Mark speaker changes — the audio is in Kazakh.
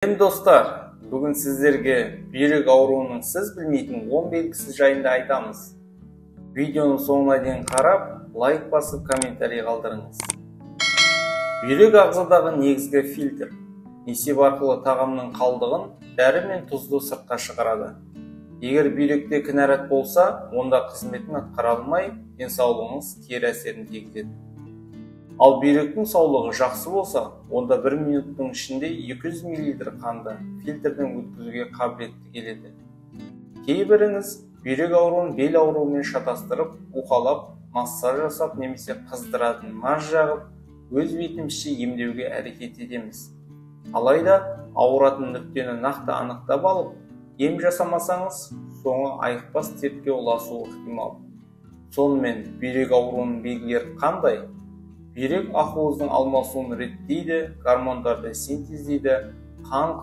Speaker 1: Достар, бүгін сіздерге бүйрек ауруының сіз білмейтін 10 белгісі жайында айтамыз. Видеоны соңына дейін қарап, лайк басып, комментарий қалдырыңыз. Бүйрек ағзадағы негізгі фильтр. Несеп арқылы тағамның қалдығын, дәрі мен тұзды сыртқа шығарады. Егер бүйректе кінәрат болса, онда қызметін атқара алмай, денсаулығыңыз кері әсерін тигізеді. Ал бүйректің саулығы жақсы болса, онда 1 минуттың ішінде 200 мл қанды фильтрден өткізуге қабілетті келеді. Кейбіріңіз бүйрек ауруын бел ауруымен шатастырып, уқалап, массаж жасап немесе қыздыратын маз жағып, өз бетімізше емдеуге әрекет етеміз. Алайда ауыратын нүктені нақты анықтап алып, ем жасамасаңыз, соңы айықпас дертке ұласуы ықтимал. Сонымен бүйрек ауруының белгілері қандай? Бүйрек ақуыздың алмасуын реттейді, гормондарды синтездейді, қан